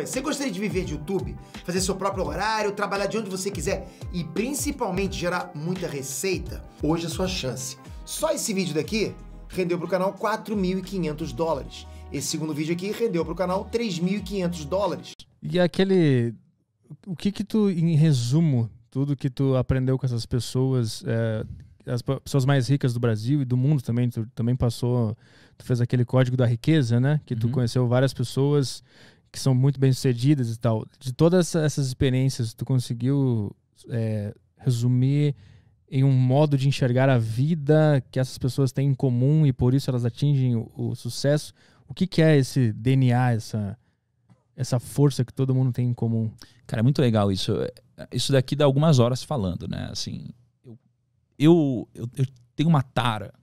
Você gostaria de viver de YouTube, fazer seu próprio horário, trabalhar de onde você quiser e principalmente gerar muita receita? Hoje é a sua chance. Só esse vídeo daqui rendeu para o canal $4.500. Esse segundo vídeo aqui rendeu para o canal $3.500. E aquele... O que tu, em resumo, tudo que tu aprendeu com essas pessoas, as pessoas mais ricas do Brasil e do mundo também, tu também passou, tu fez aquele código da riqueza, né? Que tu conheceu várias pessoas que são muito bem-sucedidas e tal. De todas essas experiências, tu conseguiu resumir em um modo de enxergar a vida que essas pessoas têm em comum e por isso elas atingem o sucesso? O que é esse DNA, essa força que todo mundo tem em comum? Cara, é muito legal isso. Isso daqui dá algumas horas falando, né? Assim, eu tenho uma tara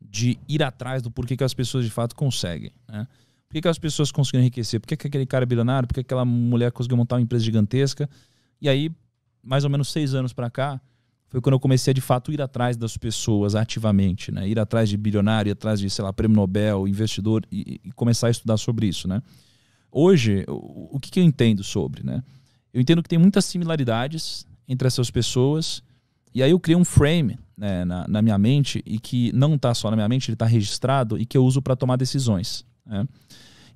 de ir atrás do porquê que as pessoas de fato conseguem, né? Por que as pessoas conseguiram enriquecer? Por que aquele cara é bilionário? Por que aquela mulher conseguiu montar uma empresa gigantesca? E aí, mais ou menos 6 anos para cá, foi quando eu comecei a, de fato, ir atrás das pessoas ativamente, né? Ir atrás de bilionário, ir atrás de, sei lá, prêmio Nobel, investidor, e começar a estudar sobre isso, né? Hoje, o que eu entendo sobre, né? Eu entendo que tem muitas similaridades entre essas pessoas, e aí eu criei um frame, né, na minha mente, e que não está só na minha mente, ele está registrado, e que eu uso para tomar decisões, né?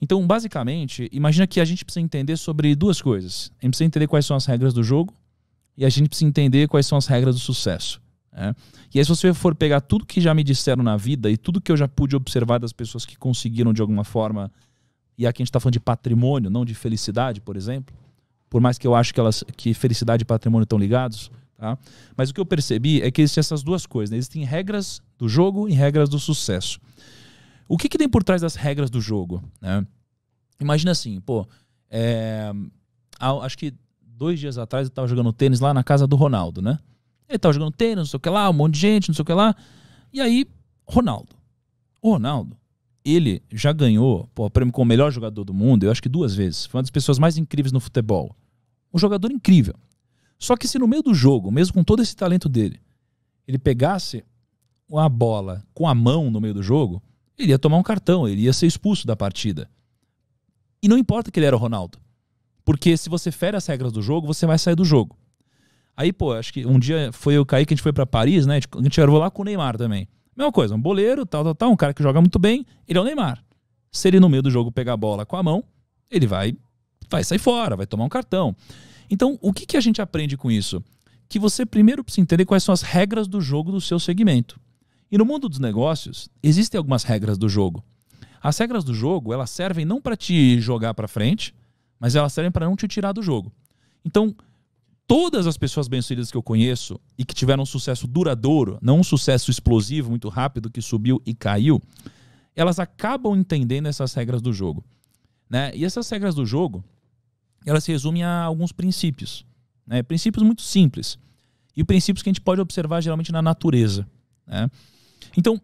Então, basicamente, imagina que a gente precisa entender sobre 2 coisas. A gente precisa entender quais são as regras do jogo e a gente precisa entender quais são as regras do sucesso, né? E aí, se você for pegar tudo que já me disseram na vida e tudo que eu já pude observar das pessoas que conseguiram de alguma forma, e aqui a gente está falando de patrimônio, não de felicidade, por exemplo, por mais que eu acho que felicidade e patrimônio estão ligados, tá? Mas o que eu percebi é que existem essas 2 coisas, né? Existem regras do jogo e regras do sucesso. O que tem por trás das regras do jogo, né? Imagina assim, acho que 2 dias atrás eu estava jogando tênis lá na casa do Ronaldo, né? Ele estava jogando tênis, não sei o que lá, um monte de gente, não sei o que lá. E aí, o Ronaldo, ele já ganhou o prêmio como o melhor jogador do mundo, eu acho que 2 vezes. Foi uma das pessoas mais incríveis no futebol. Um jogador incrível. Só que se no meio do jogo, mesmo com todo esse talento dele, ele pegasse uma bola com a mão no meio do jogo, ele ia tomar um cartão, ele ia ser expulso da partida. E não importa que ele era o Ronaldo. Porque se você fere as regras do jogo, você vai sair do jogo. Aí, acho que um dia foi eu e o Kaique, a gente foi pra Paris, né? A gente gravou lá com o Neymar também. Mesma coisa, um boleiro, tal, um cara que joga muito bem, ele é o Neymar. Se ele no meio do jogo pegar a bola com a mão, ele vai sair fora, vai tomar um cartão. Então, o que a gente aprende com isso? Que você primeiro precisa entender quais são as regras do jogo do seu segmento. E no mundo dos negócios, existem algumas regras do jogo. As regras do jogo, elas servem não para te jogar para frente, mas elas servem para não te tirar do jogo. Então, todas as pessoas bem-sucedidas que eu conheço e que tiveram um sucesso duradouro, não um sucesso explosivo, muito rápido, que subiu e caiu, elas acabam entendendo essas regras do jogo, né? E essas regras do jogo, elas se resumem a alguns princípios, né? Princípios muito simples. E princípios que a gente pode observar geralmente na natureza, né? Então,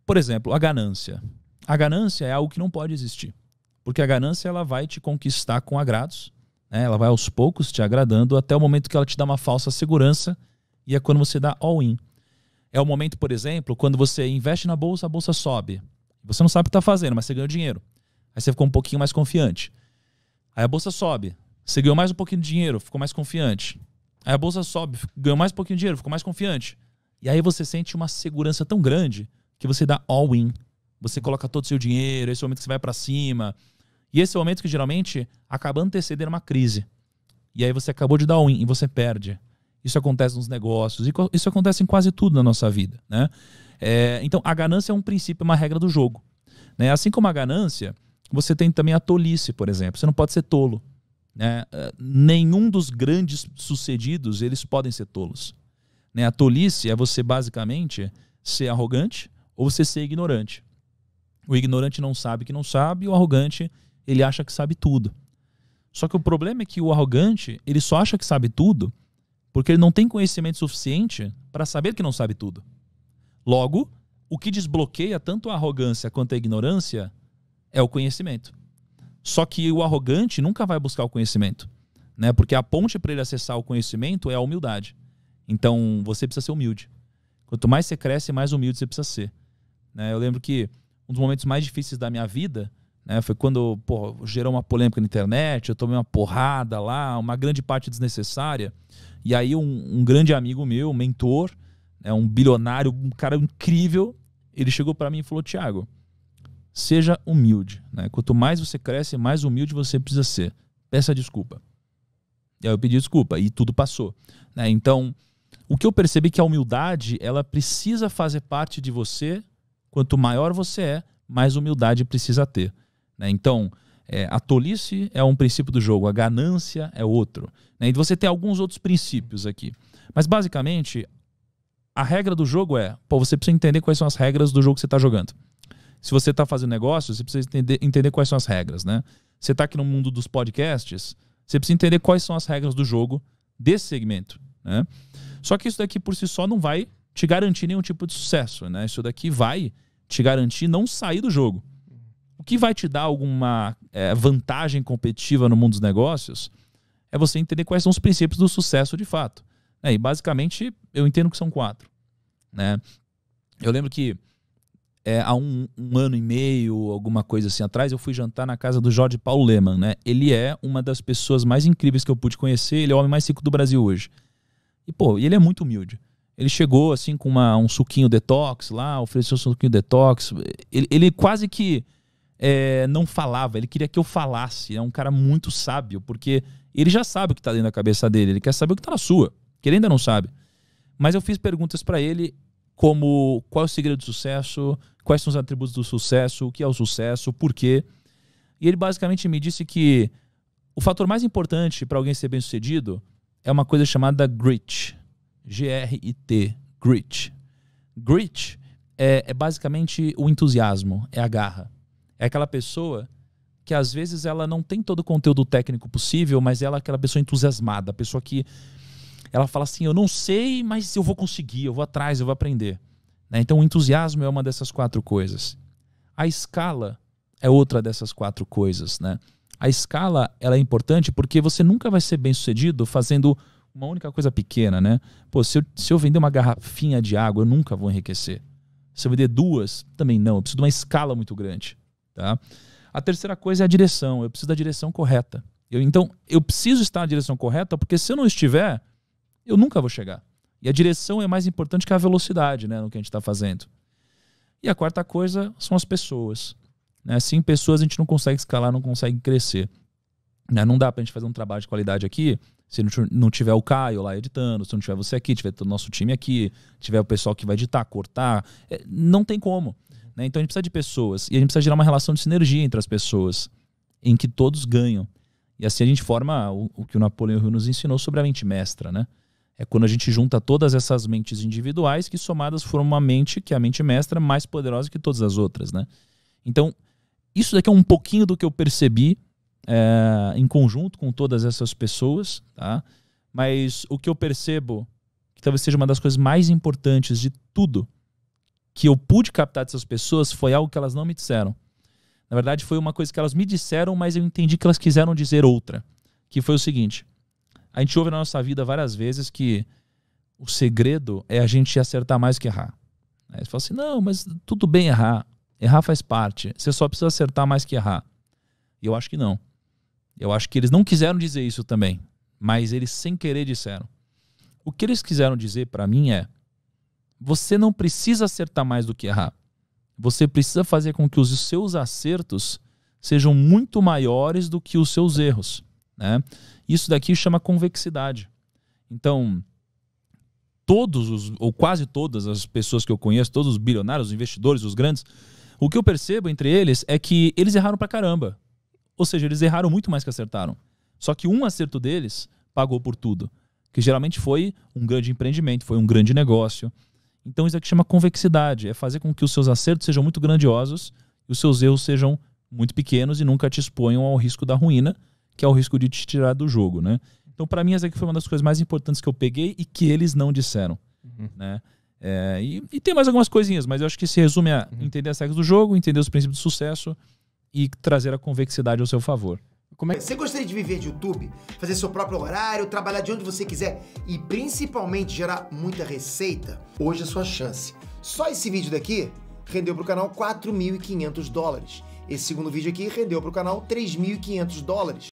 por exemplo, a ganância. A ganância é algo que não pode existir. Porque a ganância, ela vai te conquistar com agrados, né? Ela vai aos poucos te agradando até o momento que ela te dá uma falsa segurança, e é quando você dá all-in. É o momento, por exemplo, quando você investe na bolsa, a bolsa sobe. Você não sabe o que está fazendo, mas você ganhou dinheiro. Aí você ficou um pouquinho mais confiante. Aí a bolsa sobe. Você ganhou mais um pouquinho de dinheiro, ficou mais confiante. Aí a bolsa sobe, ganhou mais um pouquinho de dinheiro, ficou mais confiante. E aí você sente uma segurança tão grande que você dá all-in. Você coloca todo o seu dinheiro, esse é o momento que você vai para cima. E esse é o momento que geralmente acaba antecedendo uma crise. E aí você acabou de dar all-in e você perde. Isso acontece nos negócios, e isso acontece em quase tudo na nossa vida, né? Então a ganância é um princípio, uma regra do jogo, né? Assim como a ganância, você tem também a tolice, por exemplo. Você não pode ser tolo, né? Nenhum dos grandes sucedidos, eles podem ser tolos, né? A tolice é você basicamente ser arrogante ou você ser ignorante. O ignorante não sabe que não sabe, e o arrogante, ele acha que sabe tudo. Só que o problema é que o arrogante, ele só acha que sabe tudo porque ele não tem conhecimento suficiente para saber que não sabe tudo. Logo, o que desbloqueia tanto a arrogância quanto a ignorância é o conhecimento. Só que o arrogante nunca vai buscar o conhecimento, né? Porque a ponte para ele acessar o conhecimento é a humildade. Então, você precisa ser humilde. Quanto mais você cresce, mais humilde você precisa ser, né? Eu lembro que um dos momentos mais difíceis da minha vida né? Foi quando, pô, gerou uma polêmica na internet, eu tomei uma porrada lá, uma grande parte desnecessária. E aí um grande amigo meu, um mentor, né, um bilionário, um cara incrível, ele chegou para mim e falou: Thiago, seja humilde, né? Quanto mais você cresce, mais humilde você precisa ser. Peça desculpa. E aí eu pedi desculpa e tudo passou, né? Então, o que eu percebi é que a humildade, ela precisa fazer parte de você. Quanto maior você é, mais humildade precisa ter, né? Então, a tolice é um princípio do jogo, a ganância é outro, né? E você tem alguns outros princípios aqui. Mas, basicamente, a regra do jogo é, pô, você precisa entender quais são as regras do jogo que você está jogando. Se você está fazendo negócio, você precisa entender quais são as regras, né? Você está aqui no mundo dos podcasts, você precisa entender quais são as regras do jogo desse segmento, né? Só que isso daqui por si só não vai te garantir nenhum tipo de sucesso, né? Isso daqui vai te garantir não sair do jogo. O que vai te dar alguma vantagem competitiva no mundo dos negócios é você entender quais são os princípios do sucesso de fato. E basicamente eu entendo que são 4, né? Eu lembro que há um ano e meio, alguma coisa assim atrás, eu fui jantar na casa do Jorge Paulo Lemann, né? Ele é uma das pessoas mais incríveis que eu pude conhecer, ele é o homem mais rico do Brasil hoje. E, pô, ele é muito humilde. Ele chegou, assim, com um suquinho detox lá, ofereceu um suquinho detox. Ele quase que não falava, ele queria que eu falasse. É um cara muito sábio, porque ele já sabe o que tá dentro da cabeça dele, ele quer saber o que tá na sua, que ele ainda não sabe. Mas eu fiz perguntas para ele, como qual é o segredo do sucesso, quais são os atributos do sucesso, o que é o sucesso, por quê. E ele basicamente me disse que o fator mais importante para alguém ser bem-sucedido é uma coisa chamada grit. G-R-I-T. Grit. Grit é basicamente o entusiasmo, é a garra. É aquela pessoa que às vezes ela não tem todo o conteúdo técnico possível, mas ela é aquela pessoa entusiasmada, a pessoa que ela fala assim, eu não sei, mas eu vou conseguir, eu vou atrás, eu vou aprender, né? Então o entusiasmo é uma dessas 4 coisas. A escala é outra dessas 4 coisas, né? A escala, ela é importante porque você nunca vai ser bem sucedido fazendo uma única coisa pequena, né? Pô, se eu vender uma garrafinha de água, eu nunca vou enriquecer. Se eu vender 2, também não. Eu preciso de uma escala muito grande, tá? A terceira coisa é a direção. Eu preciso da direção correta. Então, eu preciso estar na direção correta, porque se eu não estiver, eu nunca vou chegar. E a direção é mais importante que a velocidade, né, no que a gente está fazendo. E a quarta coisa são as pessoas, né? Sem pessoas a gente não consegue escalar, não consegue crescer, né? Não dá pra gente fazer um trabalho de qualidade aqui se não tiver o Caio lá editando, se não tiver você aqui, tiver todo o nosso time aqui, tiver o pessoal que vai editar, cortar, não tem como, né? Então a gente precisa de pessoas e a gente precisa gerar uma relação de sinergia entre as pessoas em que todos ganham. E assim a gente forma o que o Napoleão Hill nos ensinou sobre a mente mestra, né? É quando a gente junta todas essas mentes individuais que somadas formam uma mente, que é a mente mestra, mais poderosa que todas as outras, né? Então, isso daqui é um pouquinho do que eu percebi em conjunto com todas essas pessoas, tá? Mas o que eu percebo, que talvez seja uma das coisas mais importantes de tudo que eu pude captar dessas pessoas, foi algo que elas não me disseram. Na verdade, foi uma coisa que elas me disseram, mas eu entendi que elas quiseram dizer outra. Que foi o seguinte: a gente ouve na nossa vida várias vezes que o segredo é a gente acertar mais que errar. Aí você fala assim, não, mas tudo bem errar. Errar faz parte. Você só precisa acertar mais que errar. E eu acho que não. Eu acho que eles não quiseram dizer isso também, mas eles sem querer disseram. O que eles quiseram dizer para mim é: você não precisa acertar mais do que errar. Você precisa fazer com que os seus acertos sejam muito maiores do que os seus erros, né? Isso daqui chama convexidade. Então, ou quase todas as pessoas que eu conheço, todos os bilionários, os investidores, os grandes, o que eu percebo entre eles é que eles erraram pra caramba. Ou seja, eles erraram muito mais que acertaram. Só que um acerto deles pagou por tudo. Que geralmente foi um grande empreendimento, foi um grande negócio. Então isso aqui chama convexidade. É fazer com que os seus acertos sejam muito grandiosos e os seus erros sejam muito pequenos e nunca te exponham ao risco da ruína, que é o risco de te tirar do jogo, né? Então, para mim, essa aqui foi uma das coisas mais importantes que eu peguei e que eles não disseram, né? E tem mais algumas coisinhas, mas eu acho que se resume a entender as regras do jogo, entender os princípios do sucesso e trazer a convexidade ao seu favor. Você gostaria de viver de YouTube, fazer seu próprio horário, trabalhar de onde você quiser e principalmente gerar muita receita? Hoje é a sua chance. Só esse vídeo daqui rendeu pro canal $4.500. Esse segundo vídeo aqui rendeu pro canal $3.500.